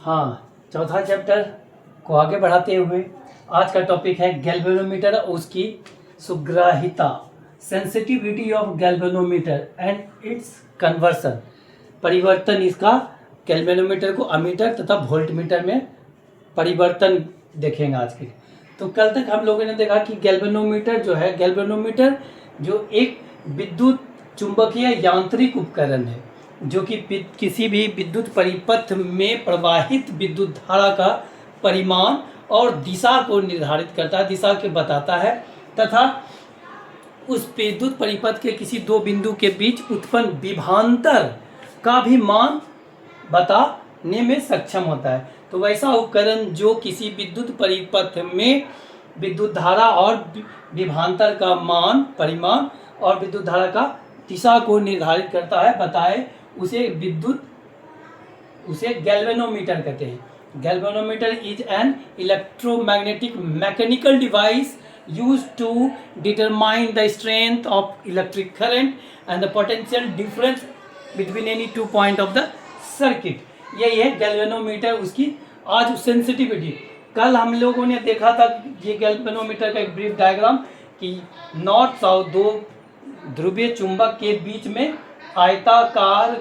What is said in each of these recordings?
हाँ, चौथा चैप्टर को आगे बढ़ाते हुए आज का टॉपिक है गैल्वेनोमीटर और उसकी सुग्राहिता, sensitivity of galvanometer and its conversion, परिवर्तन इसका गैल्वेनोमीटर को अमीटर तथा वोल्टमीटर में परिवर्तन देखेंगे आज के। तो कल तक हम लोगों ने देखा कि गैल्वेनोमीटर जो एक विद्युत चुंबकीय यांत्रिक उपकरण है जो कि किसी भी विद्युत परिपथ में प्रवाहित विद्युत धारा का परिमाण और दिशा को निर्धारित करता है, दिशा के बताता है तथा उस विद्युत परिपथ के किसी दो बिंदु के बीच उत्पन्न विभवांतर का भी मान बताने में सक्षम होता है। तो वैसा उपकरण जो किसी विद्युत परिपथ में विद्युत धारा और विभवांतर का मान, परिमाण और विद्युत धारा का दिशा को निर्धारित करता है, बताए, उसे गैल्वेनोमीटर कहते हैं। Galvanometer is an electromagnetic mechanical device used to determine the strength of electric current and the potential difference between any 2 points of the circuit। यही है गैल्वेनोमीटर, उसकी आज सेंसिटिविटी। कल हम लोगों ने देखा था ये गैल्वेनोमीटर का एक ब्रीफ डायग्राम कि नॉर्थ साउथ दो ध्रुवीय चुंबक के बीच में आयताकार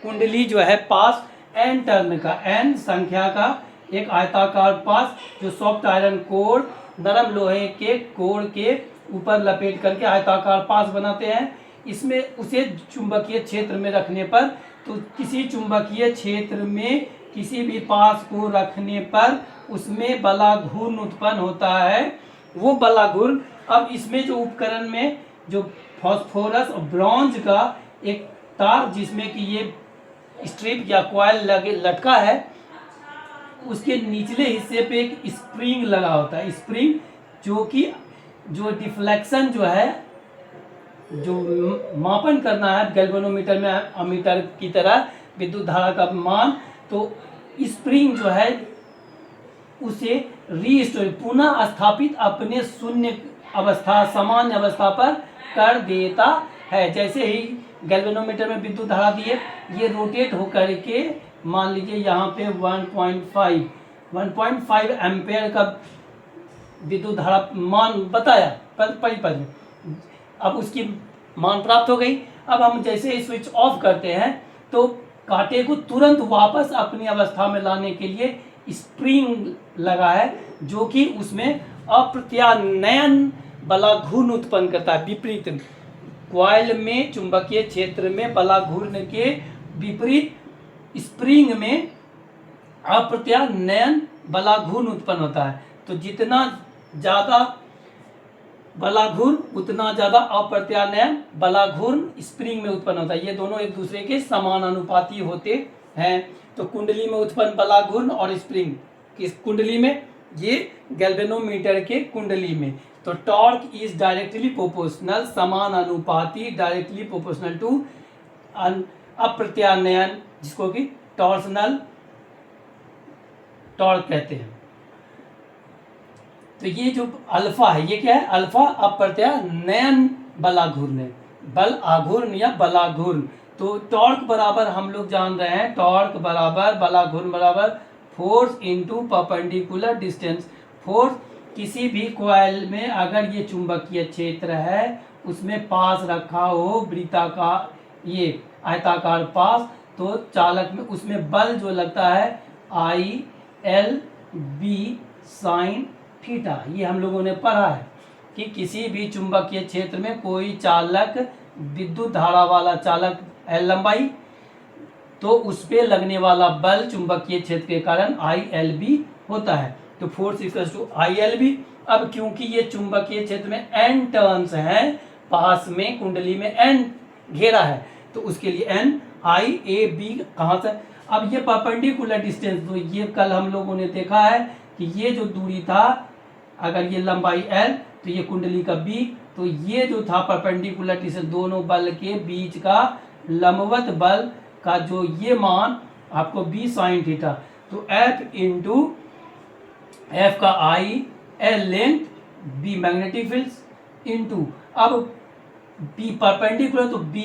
कुंडली जो है पास एन टर्न का, एन संख्या का एक आयताकार पास जो सॉफ्ट आयरन कोर, नरम लोहे के कोर के ऊपर लपेट करके आयताकार पास बनाते हैं। इसमें उसे चुंबकीय क्षेत्र में रखने पर, तो किसी चुंबकीय क्षेत्र में किसी भी पास को रखने पर उसमें बलाघूर्ण उत्पन्न होता है। वो बलाघूर्ण अब इसमें जो उपकरण में जो फास्फोरस और ब्रॉन्ज का एक तार जिसमें कि ये स्ट्रिप या कॉइल लटका है, उसके निचले हिस्से पे एक स्प्रिंग लगा होता है। स्प्रिंग जो डिफ्लेक्शन जो है, जो मापन करना है गैल्वेनोमीटर में अमीटर की तरह विद्युत धारा का मान, तो स्प्रिंग जो है उसे रीस्टोर, पुनः स्थापित अपने शून्य अवस्था, सामान्य अवस्था पर कर देता है। जैसे ही गैल्वेनोमीटर में विद्युत धारा दिए, ये रोटेट होकर के मान लीजिए यहाँ पे 1.5 एम्पेयर का विद्युत धारा मान बताया परिपथ में। अब उसकी मान प्राप्त हो गई। अब हम जैसे ही स्विच ऑफ करते हैं तो कांटे को तुरंत वापस अपनी अवस्था में लाने के लिए स्प्रिंग लगा है जो कि उसमें अप्रत्यानयन बलाघूर्ण उत्पन्न करता है। विपरीत कॉइल में चुंबकीय क्षेत्र में बलाघूर्ण के विपरीत स्प्रिंग में अप्रत्यानयन बलाघूर्ण उत्पन्न होता है। तो जितना ज़्यादा बलाघूर्ण उतना ज़्यादा अप्रत्यानयन बलाघूर्ण स्प्रिंग में उत्पन्न होता है। ये दोनों एक दूसरे के समानुपाती होते हैं। तो कुंडली में उत्पन्न बलाघूर्ण और स्प्रिंग किस कुंडली में, ये गैल्वेनोमीटर के कुंडली में। तो टॉर्क इज डायरेक्टली प्रोपोर्शनल, समानुपाती, डायरेक्टली प्रोपोर्शनल टू अप्रत्यानयन, जिसको कि टॉर्सनल टॉर्क कहते हैं। तो ये जो अल्फा है, ये क्या है? अल्फा अप्रत्यानयन बलाघूर्ण है, बल आघूर्ण या बलाघूर्ण। तो टॉर्क बराबर हम लोग जान रहे हैं, टॉर्क बराबर बलाघूर्ण बराबर force into perpendicular distance. Force किसी भी कॉइल में अगर ये चुंबकीय क्षेत्र है उसमें पास रखा हो वृत्ताकार, ये आयताकार पास, तो चालक में उसमें बल जो लगता है ILB साइन थीटा। ये हम लोगों ने पढ़ा है कि किसी भी चुंबकीय क्षेत्र में कोई चालक, विद्युत धारा वाला चालक L लंबाई, तो उस पर लगने वाला बल चुंबकीय क्षेत्र के कारण ILB होता है। तो फोर्स इक्वल्स टू ILB। अब क्योंकि ये चुंबकीय क्षेत्र में N टर्न्स हैं, पास में कुंडली में N घेरा है, तो उसके लिए N IAB कहाँ से? अब ये परपेंडिकुलर डिस्टेंस, तो ये कल हम लोगों ने देखा है कि ये जो दूरी था, अगर ये लंबाई L तो ये कुंडली का B, तो ये जो था परपेंडिकुलर डिस्टेंस, दोनों बल के बीच का लंबवत बल का जो ये मान आपको B साइन थीटा, तो F इंटू F का I, L length, B magnetic field into, अब B परपेंडिकुलर तो B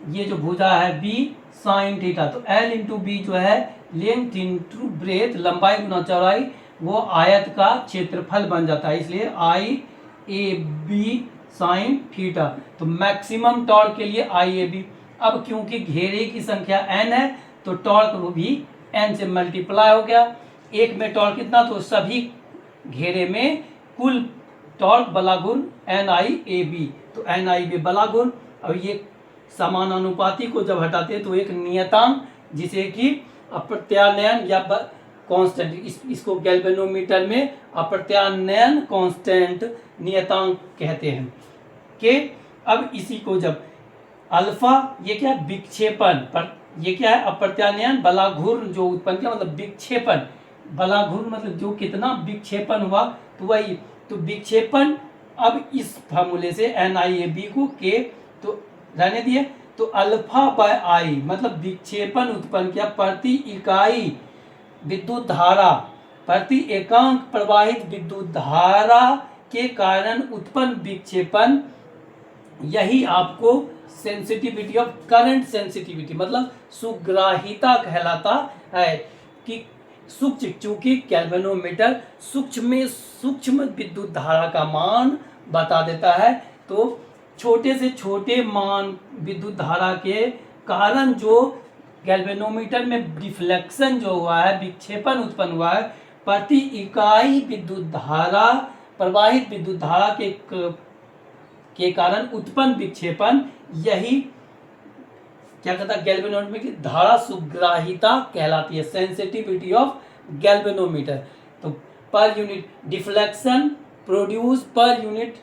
ये जो भुजा है बी साइन थीटा, तो एल इंटू बी जो है लेंथ इंटू ब्रेथ, लंबाई गुना चौड़ाई, वो आयत का क्षेत्रफल बन जाता है, इसलिए आई ए बी साइन थीटा। तो मैक्सिमम टॉर्क के लिए आई ए बी। अब क्योंकि घेरे की संख्या एन है तो टॉर्क वो भी एन से मल्टीप्लाई हो गया। एक में टॉर्क कितना, तो सभी घेरे में कुल टॉर्क बला गुण एन आई ए बी, तो एन आई बी बला गुण। अब ये समानुपाती को जब हटाते हैं तो एक नियतांक जिसे कि अप्रत्यानयन या कांस्टेंट, इसको गैल्वेनोमीटर में अप्रत्यानयन कांस्टेंट नियतांक कहते हैं कि अब इसी को जब अल्फा, ये क्या विक्षेपन पर, ये क्या है अप्रत्यानयन बलाघूर्ण जो उत्पन्न किया, मतलब विक्षेपन, बलाघूर्ण मतलब जो कितना विक्षेपन हुआ, तो वही तो विक्षेपन। अब इस फार्मूले से एन आई ए बी को के तो रहने दिए, तो अल्फा बाय आई मतलब विक्षेपन उत्पन्न किया प्रति इकाई विद्युत धारा, प्रति एकांक प्रवाहित विद्युत धारा के कारण उत्पन्न विक्षेपन, यही आपको सेंसिटिविटी ऑफ करंट सेंसिटिविटी मतलब सुग्राहिता कहलाता है। कि सूक्ष्म, चूंकि गैल्वेनोमीटर सूक्ष्म विद्युत धारा का मान बता देता है, तो छोटे से छोटे मान विद्युत धारा के कारण जो गैल्वेनोमीटर में डिफ्लेक्शन जो हुआ है, विक्षेपन उत्पन्न हुआ है, प्रति इकाई विद्युत धारा प्रवाहित विद्युत धारा के कारण उत्पन्न विक्षेपन, यही क्या कहता है गैल्वेनोमीटर की धारा सुग्राहिता कहलाती है, सेंसिटिविटी ऑफ गैल्वेनोमीटर। तो per unit deflection produce per unit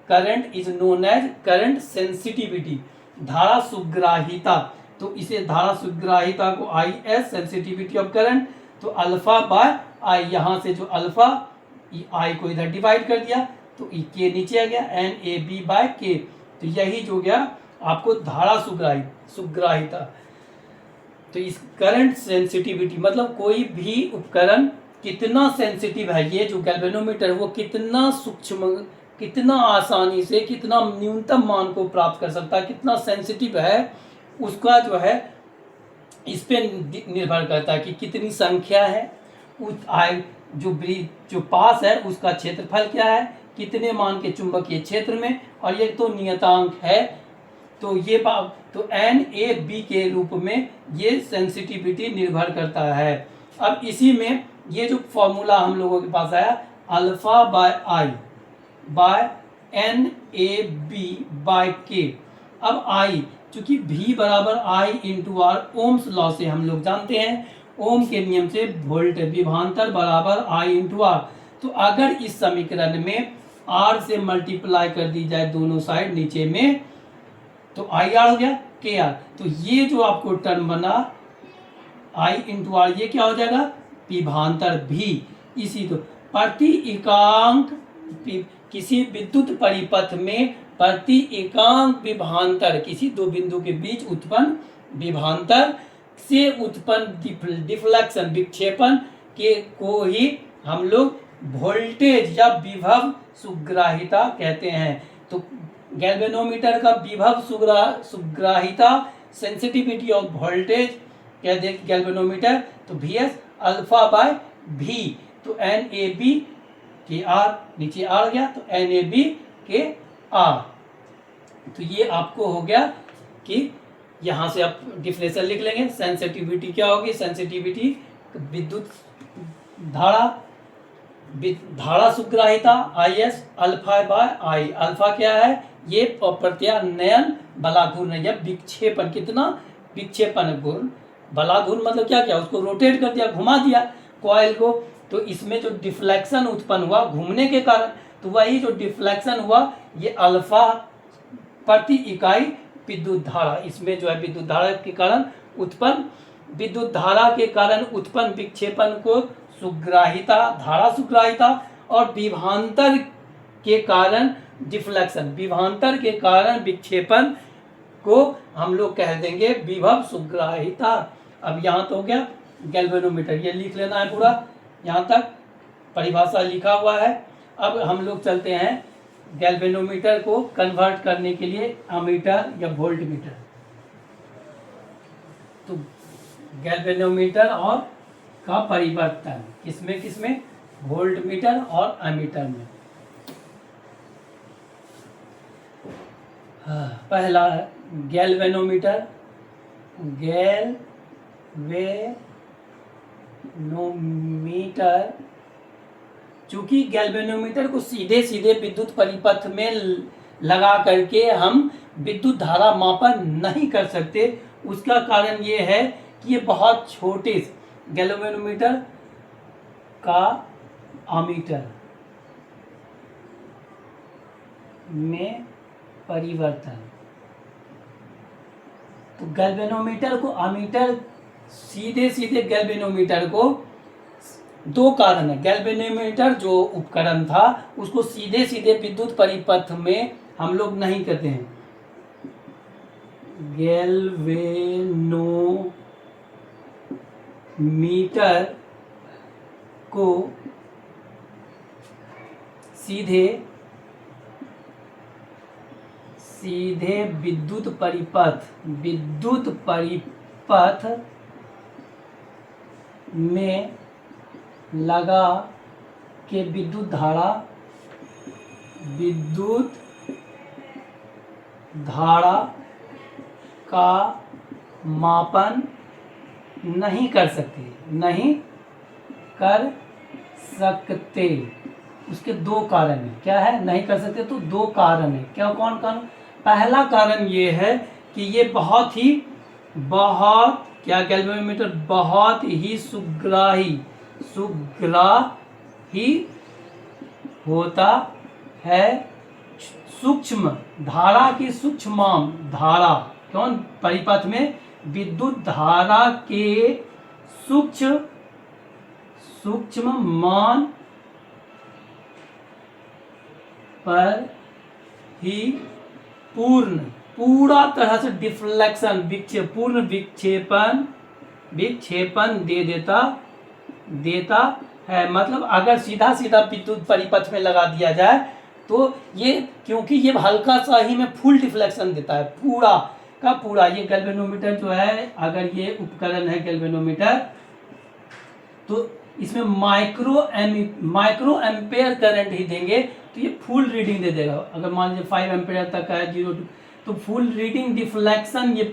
current is known as current sensitivity, धारा सुग्राहिता। तो इसे धारा सुग्राहिता को I S sensitivity of current, तो अल्फा बाय आई, यहाँ से जो अल्फा आई को इधर डिवाइड कर दिया तो के नीचे आ गया एन ए बी बाय के, तो यही जो गया आपको धारा सुग्राहिता। तो इस करंट सेंसिटिविटी मतलब कोई भी उपकरण कितना सेंसिटिव है, ये जो गैल्वेनोमीटर वो कितना सूक्ष्म, कितना आसानी से, कितना न्यूनतम मान को प्राप्त कर सकता है, कितना सेंसिटिव है, उसका जो है इस पे निर्भर करता है कि कितनी संख्या है, जो पास है उसका क्षेत्रफल क्या है, कितने मान के चुंबकीय क्षेत्र में, और ये तो नियतांक है। तो ये तो एन ए बी के रूप में ये सेंसिटिविटी निर्भर करता है। अब इसी में ये जो फॉर्मूला हम लोगों के पास आया alpha by I by N A B by K. अब आई चूंकि V बराबर I into R, Ohm's law से हम लोग जानते हैं, ओम के नियम से वोल्ट विभवांतर बराबर आई इंटू आर। तो अगर इस समीकरण में R से मल्टीप्लाई कर दी जाए दोनों साइड नीचे में, तो आई आर हो गया के आर। तो ये जो आपको टर्म बना आई इंटू आर, ये क्या हो जाएगा विभवांतर भी। इसी तो प्रति एकांक किसी विद्युत परिपथ में प्रति एकांक विभवांतर, किसी दो बिंदु के बीच उत्पन्न विभवांतर से उत्पन्न डिफ्लेक्शन विक्षेपण के को ही हम लोग वोल्टेज या विभव सुग्राहिता कहते हैं। तो गैल्वेनोमीटर का विभव सुग्राहिता सेंसिटिविटी ऑफ वोल्टेज कह दे गैल्वेनोमीटर, तो वी एस अल्फा बाय भी, तो एन ए बी के आर, नीचे आर गया तो एन ए बी के आर। तो ये आपको हो गया कि यहाँ से आप डिफरेंशियल लिख लेंगे। सेंसिटिविटी क्या होगी, सेंसिटिविटी विद्युत धारा सुग्राहिता I S alpha by I. Alpha क्या है, ये प्रत्यानयन बलाघूर्ण या विक्षेपण, कितना विक्षेपण गुण, बलाघूर्ण मतलब क्या किया, उसको रोटेट कर दिया, घुमा दिया कॉइल को, तो इसमें जो डिफ्लेक्शन उत्पन्न हुआ घूमने के कारण, तो वही जो डिफ्लेक्शन हुआ ये अल्फा प्रति इकाई विद्युत धारा, इसमें जो है विद्युत धारा के कारण उत्पन्न, विद्युत धारा के कारण उत्पन्न विक्षेपण को सुग्राहिता, धारा सुग्राहिता, और विभवांतर के कारण डिफ्लेक्शन, विभवांतर के कारण विक्षेपण को हम लोग कह देंगे विभव सुग्राहिता। अब यहाँ तो हो गया गैल्वेनोमीटर, ये लिख लेना है पूरा, यहाँ तक परिभाषा लिखा हुआ है। अब हम लोग चलते हैं गैल्वेनोमीटर को कन्वर्ट करने के लिए अमीटर या वोल्टमीटर। तो गैल्वेनोमीटर और का परिवर्तन किसमें किसमें, वोल्ट मीटर और एमीटर में। हाँ, पहला गैल्वेनोमीटर, गैल्वेनोमीटर, चूंकि गैल्वेनोमीटर को सीधे सीधे विद्युत परिपथ में लगा करके हम विद्युत धारा मापन नहीं कर सकते, उसका कारण ये है कि ये बहुत छोटे गैल्वेनोमीटर का आमीटर में परिवर्तन। तो गैल्वेनोमीटर को आमीटर, सीधे सीधे गैल्वेनोमीटर को, दो कारण है। गैल्वेनोमीटर जो उपकरण था उसको सीधे सीधे विद्युत परिपथ में हम लोग नहीं करते हैं। गैल्वेनोमीटर को सीधे सीधे विद्युत परिपथ में लगा के विद्युत धारा का मापन नहीं कर सकते। उसके दो कारण है। क्या है? नहीं कर सकते, तो दो कारण है। क्या, कौन कारण? पहला कारण ये है कि ये बहुत क्या, गैल्वेनोमीटर बहुत ही सुग्राही होता है। सूक्ष्म धारा की धारा, कौन? परिपथ में विद्युत धारा के सूक्ष्म मान पर ही पूरा तरह से डिफ्लेक्शन, पूर्ण विक्षेपण दे देता है। मतलब अगर सीधा सीधा विद्युत परिपथ में लगा दिया जाए तो ये, क्योंकि ये हल्का सा ही में फुल डिफ्लेक्शन देता है, पूरा का पूरा। ये गैल्वेनोमीटर जो है, अगर ये उपकरण है गैल्वेनोमीटर, तो इसमें माइक्रो एम्पेयर करंट ही देंगे तो ये फुल रीडिंग दे देगा। अगर मान लीजिए 5 एम्पेयर तक है, 0 तो फुल रीडिंग डिफ्लेक्शन ये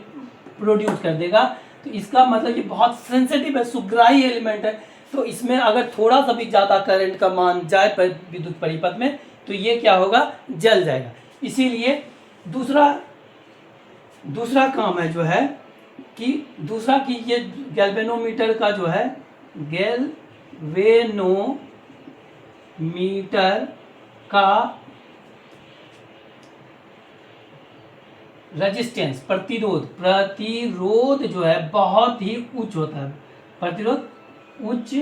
प्रोड्यूस कर देगा। तो इसका मतलब ये बहुत सेंसिटिव है, सुग्राही एलिमेंट है। तो इसमें अगर थोड़ा सा भी ज़्यादा करंट का मान जाए विद्युत परिपथ में तो ये क्या होगा, जल जाएगा। इसीलिए दूसरा काम है जो है कि ये गैल्वेनोमीटर का जो है, गैल्वेनोमीटर का रेजिस्टेंस, प्रतिरोध जो है बहुत ही उच्च होता है। प्रतिरोध उच्च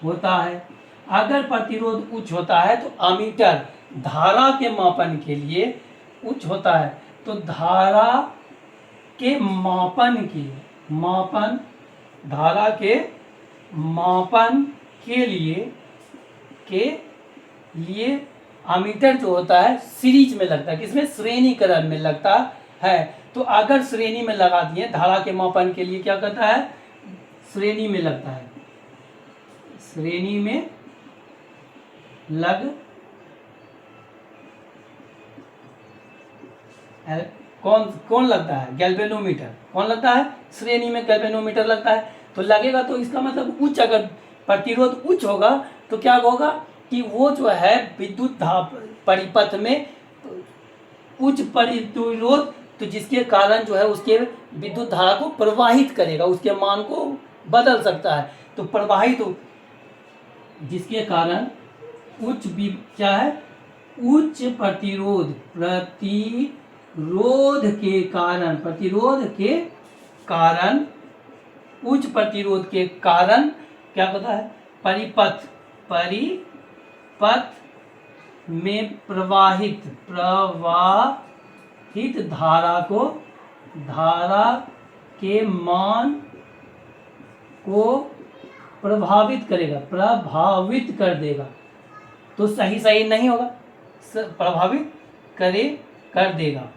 होता है। अगर प्रतिरोध उच्च होता है तो अमीटर धारा के मापन के लिए उच्च होता है। तो धारा के धारा के मापन के लिए अमीटर जो होता है सीरीज में लगता है। किसमें? श्रेणीकरण में लगता है। तो अगर श्रेणी में लगा दिए, धारा के मापन के लिए क्या करता है, श्रेणी में लगता है। श्रेणी में कौन लगता है? गैल्वेनोमीटर। कौन लगता है? श्रेणी में गैल्वेनोमीटर लगता है। तो लगेगा तो इसका मतलब उच्च, अगर प्रतिरोध उच्च होगा तो क्या होगा कि वो जो है विद्युत परिपथ में उच्च प्रतिरोध, तो जिसके कारण जो है उसके विद्युत धारा को प्रवाहित करेगा, उसके मान को बदल सकता है। तो प्रवाहित, जिसके कारण क्या है, उच्च प्रतिरोध उच्च प्रतिरोध के कारण क्या होता है, परिपथ में प्रवाहित धारा के मान को प्रभावित कर देगा। तो सही नहीं होगा, प्रभावित कर देगा।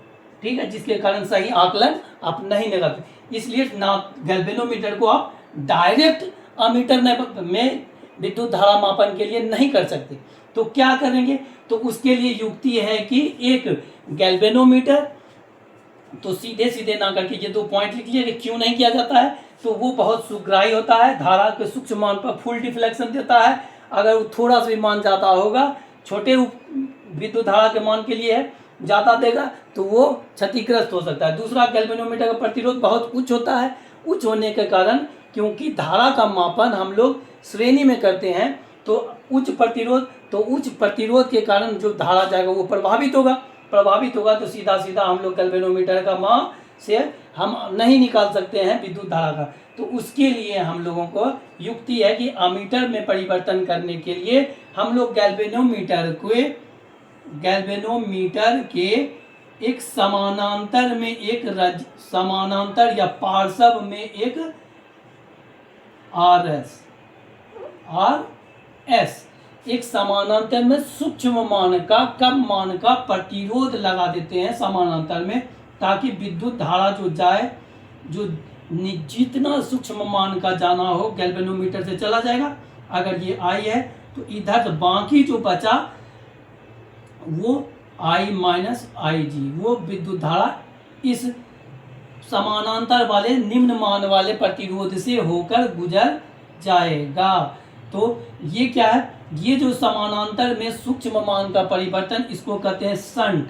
ठीक है, जिसके कारण सही आकलन आप नहीं लगाते। इसलिए ना गैल्वेनोमीटर को आप डायरेक्ट अमीटर में विद्युत धारा मापन के लिए नहीं कर सकते। तो क्या करेंगे, तो उसके लिए युक्ति है कि एक गैल्वेनोमीटर, तो सीधे सीधे ना करके ये 2 पॉइंट लिख लीजिए कि क्यों नहीं किया जाता है। तो वो बहुत सुग्राही होता है, धारा के सूक्ष्म मान पर फुल डिफ्लेक्शन देता है। अगर वो थोड़ा सा भी मान ज़्यादा होगा, छोटे विद्युत धारा के मान के लिए ज़्यादा देगा तो वो क्षतिग्रस्त हो सकता है। दूसरा, गैल्वेनोमीटर का प्रतिरोध बहुत उच्च होता है। उच्च होने के कारण, क्योंकि धारा का मापन हम लोग श्रेणी में करते हैं, तो उच्च प्रतिरोध के कारण जो धारा जाएगा वो प्रभावित होगा तो सीधा सीधा हम लोग गैल्वेनोमीटर का मान से हम नहीं निकाल सकते हैं विद्युत धारा का। तो उसके लिए हम लोगों को युक्ति है कि अमीटर में परिवर्तन करने के लिए हम लोग गैल्वेनोमीटर के एक समानांतर या पार्श्व में एक RS एक समानांतर में सूक्ष्म मान का, कम मान का प्रतिरोध लगा देते हैं समानांतर में, ताकि विद्युत धारा जो जाए, जो जितना सूक्ष्म मान का जाना हो गैल्वेनोमीटर से चला जाएगा। अगर ये I है तो इधर बाकी जो बचा वो I माइनस IG, वो विद्युत धारा इस समानांतर वाले निम्न मान वाले प्रतिरोध से होकर गुजर जाएगा। तो ये क्या है, ये जो समानांतर में सूक्ष्म मान का परिवर्तन, इसको कहते हैं शंट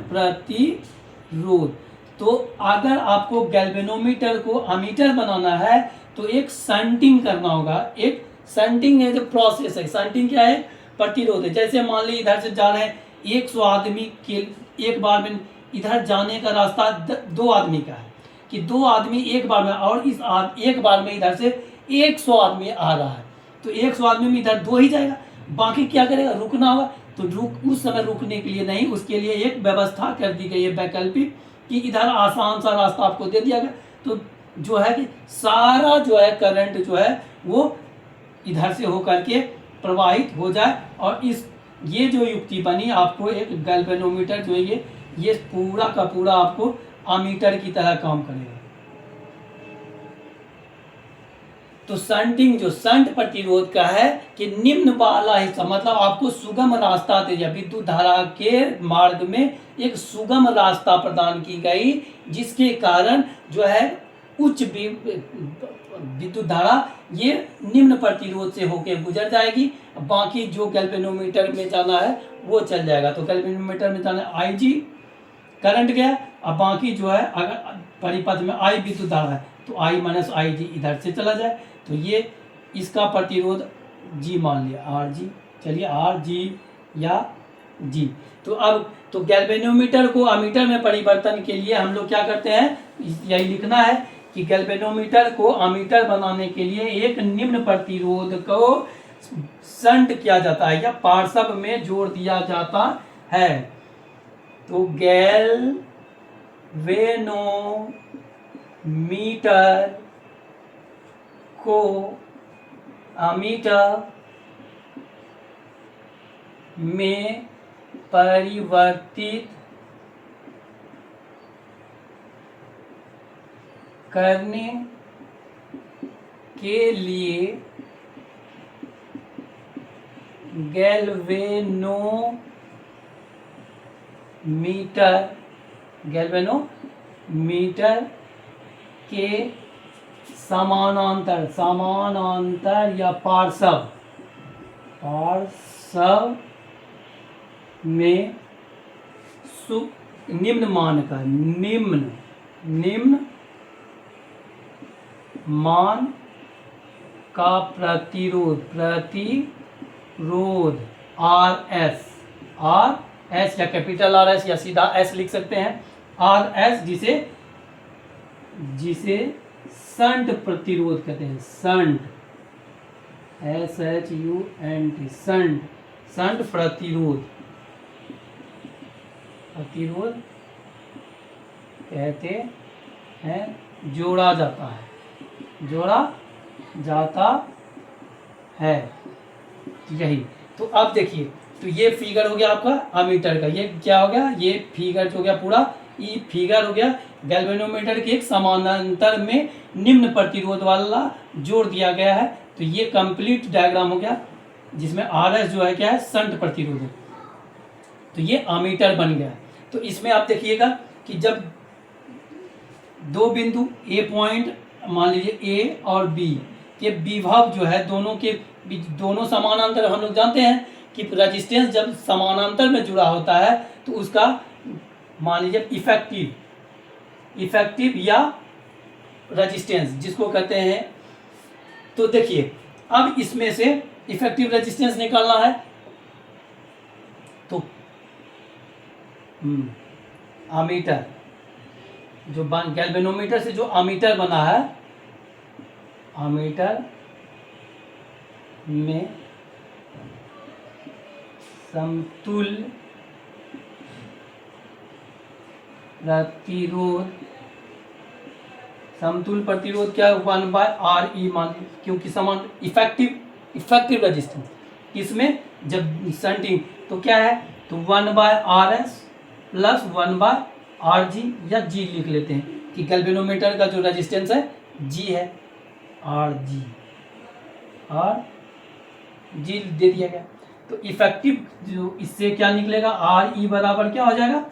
प्रतिरोध। तो अगर आपको गैल्वेनोमीटर को अमीटर बनाना है तो एक शंटिंग करना होगा। एक शंटिंग है जो प्रोसेस है। शंटिंग क्या है, प्रतिरोध है। जैसे मान ली इधर से जा रहे हैं 100 आदमी के एक बार में, इधर जाने का रास्ता 2 आदमी का है कि 2 आदमी एक बार में, और इस एक बार में इधर से 100 आदमी आ रहा है, तो 100 आदमी में इधर 2 ही जाएगा, बाकी क्या करेगा, रुकना होगा। तो उस समय रुकने के लिए नहीं, उसके लिए एक व्यवस्था कर दी गई है वैकल्पिक, कि इधर आसान सा रास्ता आपको दे दिया गया। तो जो है कि सारा जो है करंट जो है वो इधर से होकर के प्रवाहित हो जाए। और ये जो युक्ति बनी, आपको एक गैल्वेनोमीटर जो है ये पूरा का पूरा आपको अमीटर की तरह काम करेगा। तो शंटिंग जो शंट प्रतिरोध का है कि निम्न वाला हिस्सा, मतलब आपको सुगम रास्ता दे दिया, विद्युत धारा के मार्ग में एक सुगम रास्ता प्रदान की गई, जिसके कारण जो है उच्च विद्युत धारा ये निम्न प्रतिरोध से होकर गुजर जाएगी। बाकी जो गैल्वेनोमीटर में जाना है वो चल जाएगा। तो गैल्वेनोमीटर में जाना है IG करंट गया, अब बाकी जो है अगर परिपथ में I विद्युत धारा है तो I माइनस IG इधर से चला जाए। तो ये इसका प्रतिरोध G मान लिया, RG, चलिए RG या G। तो अब तो गैल्वेनोमीटर को अमीटर में परिवर्तन के लिए हम लोग क्या करते हैं, यही लिखना है कि गैल्वेनोमीटर को अमीटर बनाने के लिए एक निम्न प्रतिरोध को शंट किया जाता है या पार्श्व में जोड़ दिया जाता है। तो गैल्वेनोमीटर को अमीटर में परिवर्तित करने के लिए गैल्वेनोमीटर के समानांतर या पार्श्व में निम्न मान का प्रतिरोध RS या कैपिटल RS या सीधा S लिख सकते हैं, RS जिसे शंट प्रतिरोध कहते हैं। शंट SHUNT शंट प्रतिरोध कहते हैं, जोड़ा जाता है। यही तो अब देखिए तो ये फिगर हो गया आपका अमीटर का। ये क्या हो गया, ये फिगर जो हो गया पूरा, ये फिगर हो गया गैल्वेनोमीटर के एक समानांतर में निम्न प्रतिरोध वाला जोड़ दिया गया है। तो ये कंप्लीट डायग्राम हो गया, जिसमें RS जो है क्या है, शंट प्रतिरोध है। तो ये अमीटर बन गया। तो इसमें आप देखिएगा कि जब दो बिंदु ए पॉइंट मान लीजिए ए और बी के विभव जो है दोनों के बीच, दोनों समानांतर, हम लोग जानते हैं कि रेजिस्टेंस जब समानांतर में जुड़ा होता है तो उसका मान लीजिए इफेक्टिव या रेजिस्टेंस जिसको कहते हैं। तो देखिए अब इसमें से इफेक्टिव रेजिस्टेंस निकालना है। तो अमीटर जो गैल्वेनोमीटर से जो अमीटर बना है, अमीटर में समतुल्य प्रतिरोध, समतुल्य प्रतिरोध क्या है, 1/RE मान, क्योंकि समान इफेक्टिव रेजिस्टेंस इसमें जब शंटिंग तो क्या है, तो 1/RS प्लस 1/RG या G लिख लेते हैं कि गैल्वेनोमीटर का जो रेजिस्टेंस है G है, RG और G दे दिया गया। तो इफेक्टिव जो इससे क्या निकलेगा, RE बराबर क्या हो जाएगा,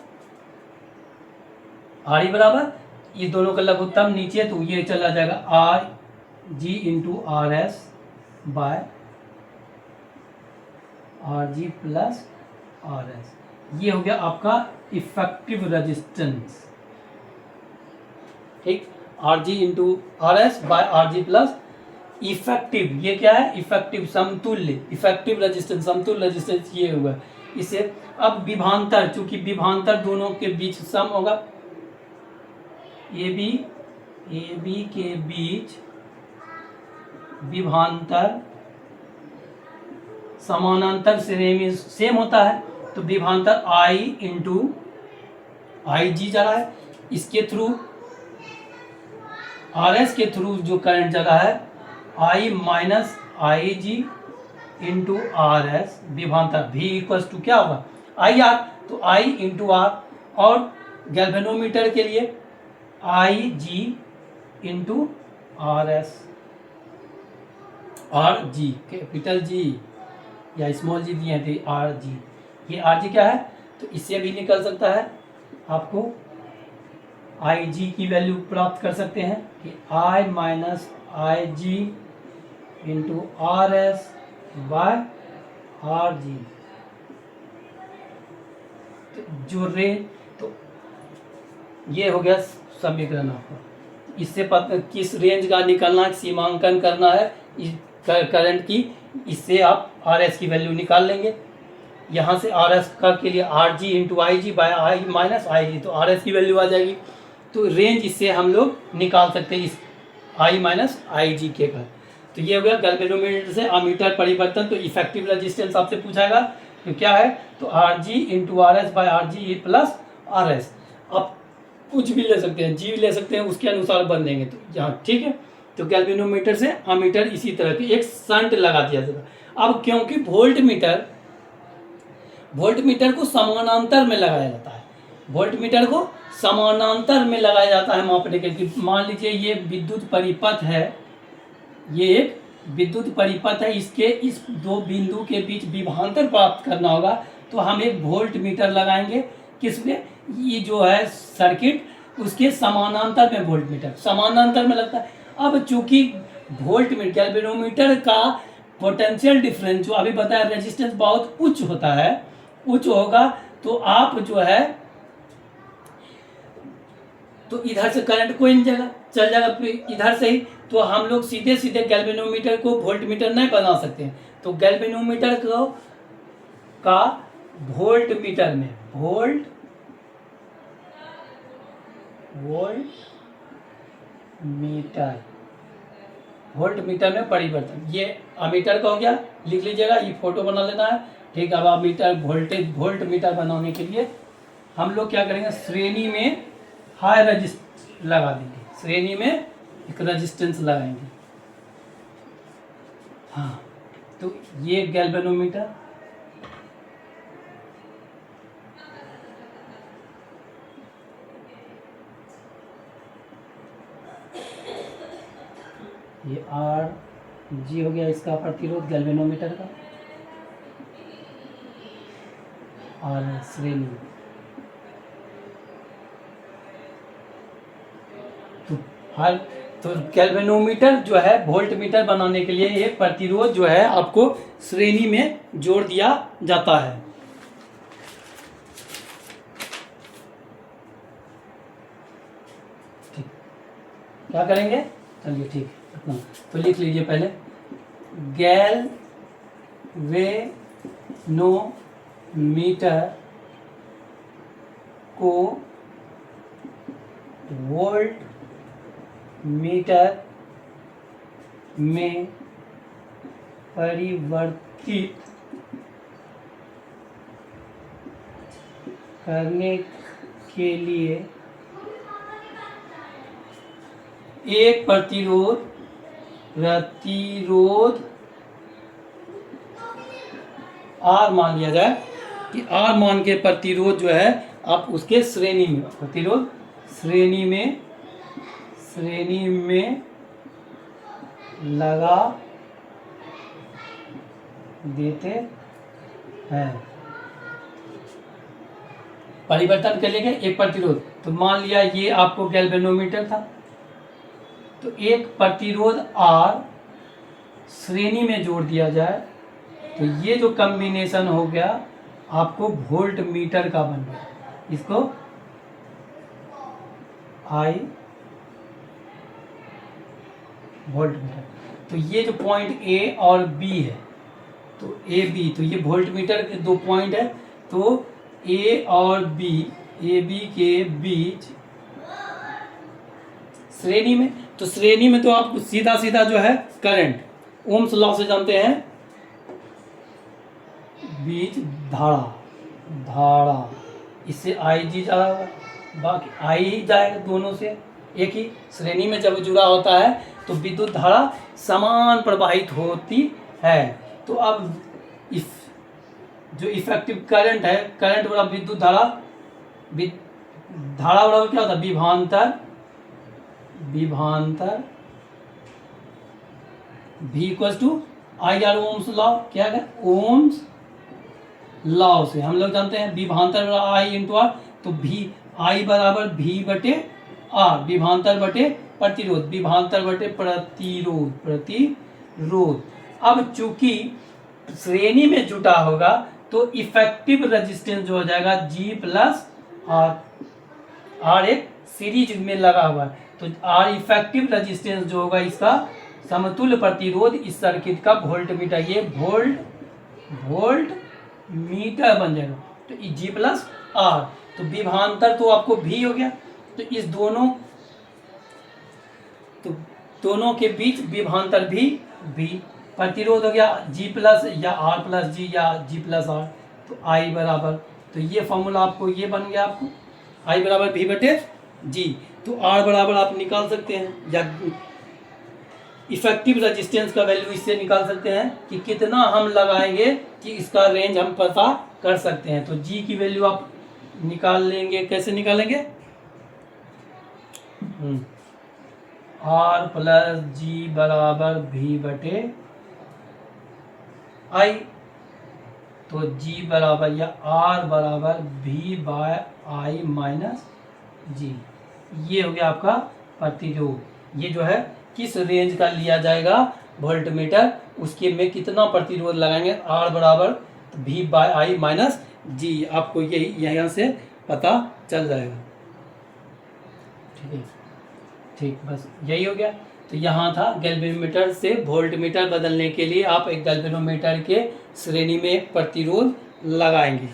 RE बराबर ये दोनों का लघुत्तम नीचे, तो ये चला जाएगा RG into RS by RG plus RS। ये हो गया आपका इफेक्टिव रेजिस्टेंस, ठीक, RG into RS by RG plus effective, ये क्या है, इफेक्टिव समतुल्य, इफेक्टिव रेजिस्टेंस, समतुल्य रेजिस्टेंस ये होगा। इसे अब विभांतर, चूंकि विभांतर दोनों के बीच सम होगा, AB के बीच विभांतर समानांतर श्रेणी में सेम होता है, तो विभांतर I इंटू IG जा रहा है, इसके थ्रू RS के थ्रू जो करंट जा रहा है I minus IG into RS, विभांतर V इक्वल्स टू क्या होगा, IR, तो I इंटू R, और गैल्वेनोमीटर के लिए IG into RS, RG capital G या स्मॉल g दिए थे RG, ये RG क्या है, तो इससे भी निकल सकता है, आपको IG की वैल्यू प्राप्त कर सकते हैं कि I minus IG into RS by RG। तो जो तो ये हो गया समीकरण आपका। इससे पता किस रेंज का निकालना, सीमांकन करना है इस करंट की, इससे आप RS की वैल्यू निकाल लेंगे। यहाँ से RS का के लिए RG into IG by I minus IG, तो RS की वैल्यू आ जाएगी। तो रेंज इससे हम लोग निकाल सकते हैं इस I माइनस IG के का। तो ये हो गया गैल्वेनोमीटर से अमीटर परिवर्तन। तो इफेक्टिव रेजिस्टेंस आपसे पूछाएगा तो क्या है, तो RG into RS by RG plus RS। अब कुछ भी ले सकते हैं, G ले सकते हैं, उसके अनुसार बन देंगे। तो यहाँ ठीक है, तो गैल्वेनोमीटर से अमीटर इसी तरह की एक शंट लगा दिया जाता। अब क्योंकि वोल्टमीटर को समानांतर में लगाया जाता है, वोल्टमीटर को समानांतर में लगाया जाता है मापने के लिए। मान लीजिए ये विद्युत परिपथ है, ये एक विद्युत परिपथ है, इसके इस दो बिंदु के बीच विभवांतर प्राप्त करना होगा, तो हम एक वोल्टमीटर लगाएंगे। किसमें, ये जो है सर्किट उसके समानांतर में वोल्टमीटर समानांतर में लगता है। अब चूंकि वोल्टमीटर गैल्वेनोमीटर का पोटेंशियल डिफरेंस जो अभी बताया रेजिस्टेंस बहुत उच्च होता है, उच्च होगा, तो आप जो है तो इधर से करंट कोई नहीं जाएगा, चल जाएगा इधर से ही। तो हम लोग सीधे सीधे गैल्वेनोमीटर को वोल्टमीटर नहीं बना सकते हैं। तो गैल्वेनोमीटर को का वोल्टमीटर में वोल्टमीटर में परिवर्तन, ये अमीटर का हो गया, लिख लीजिएगा, ये फोटो बना लेना है, ठीक है। अब अमीटर वोल्टमीटर बनाने के लिए हम लोग क्या करेंगे, श्रेणी में हाई रेजिस्टेंस लगा देंगे, श्रेणी में एक रेजिस्टेंस लगाएंगे। हाँ, तो ये गैल्वेनोमीटर ये आर जी हो गया इसका प्रतिरोध गैल्वेनोमीटर का, और श्रेणी। तो हर तो गैल्वेनोमीटर जो है वोल्ट मीटर बनाने के लिए ये प्रतिरोध जो है आपको श्रेणी में जोड़ दिया जाता है। ठीक, क्या करेंगे, चलिए ठीक इतना तो लिख लीजिए पहले। गैल्वेनोमीटर को वोल्ट मीटर में परिवर्तित करने के लिए एक प्रतिरोध R मान लिया जाए कि R मान के प्रतिरोध जो है आप उसके श्रेणी में प्रतिरोध श्रेणी में लगा देते हैं। परिवर्तन कर लेंगे एक प्रतिरोध, तो मान लिया ये आपको गैल्वेनोमीटर था, तो एक प्रतिरोध R श्रेणी में जोड़ दिया जाए तो ये जो कॉम्बिनेशन हो गया आपको वोल्ट मीटर का बन गया। इसको I वोल्ट मीटर, तो ये जो पॉइंट A और B है, तो A B, तो ये वोल्ट मीटर के दो पॉइंट है, तो A और B, A B के बीच श्रेणी में, तो श्रेणी में तो आपको सीधा सीधा जो है करंट ओम्स लॉ से जानते हैं, बीच धारा इससे I G जा रहा होगा, बाकी I ही जाएगा दोनों से, एक ही श्रेणी में जब जुड़ा होता है तो विद्युत धारा समान प्रवाहित होती है। तो अब इस जो इफेक्टिव करंट है, करंट बराबर विद्युत धारा, धारा बराबर क्या होता है, विभवांतर V equals to I R Ohm's law, क्या है ओम्स लॉ से हम लोग जानते हैं विभवांतर बराबर I इंटू आर, तो V I बराबर V बटे R, विभवांतर बटे प्रतिरोध, विभवांतर बटे प्रतिरोध। अब चूंकि श्रेणी में जुटा होगा तो इफेक्टिव रेजिस्टेंस जो हो जाएगा G प्लस R, R एक सीरीज में लगा हुआ है, तो R इफेक्टिव रेजिस्टेंस जो होगा इसका समतुल्य प्रतिरोध इस सर्किट का वोल्ट मीटर, ये वोल्ट मीटर बन जाएगा, तो G प्लस R, तो विभवांतर तो आपको V हो गया, तो इस दोनों के बीच विभवांतर भी V, प्रतिरोध हो गया G प्लस या R प्लस G या G प्लस R, तो I बराबर, तो ये फॉर्मूला आपको ये बन गया, आपको I बराबर V बटे G, तो R बराबर आप निकाल सकते हैं, या इफेक्टिव रेजिस्टेंस का वैल्यू इससे निकाल सकते हैं कि कितना हम लगाएंगे कि इसका रेंज हम पता कर सकते हैं। तो G की वैल्यू आप निकाल लेंगे, कैसे निकालेंगे, R प्लस G बराबर V बटे I, तो G बराबर या R बराबर V by I minus G, ये हो गया आपका प्रतिरोध। ये जो है किस रेंज का लिया जाएगा वोल्ट मीटर, उसके में कितना प्रतिरोध लगाएंगे, R बराबर V by I minus G, आपको यही यहाँ से पता चल जाएगा। ठीक है, ठीक, बस यही हो गया। तो यहाँ था गैल्वेनोमीटर से वोल्ट मीटर बदलने के लिए आप एक गैल्वेनोमीटर के श्रेणी में प्रतिरोध लगाएंगे।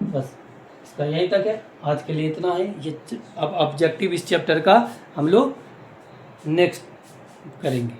बस इसका यही तक है, आज के लिए इतना है। ये अब ऑब्जेक्टिव इस चैप्टर का हम लोग नेक्स्ट करेंगे।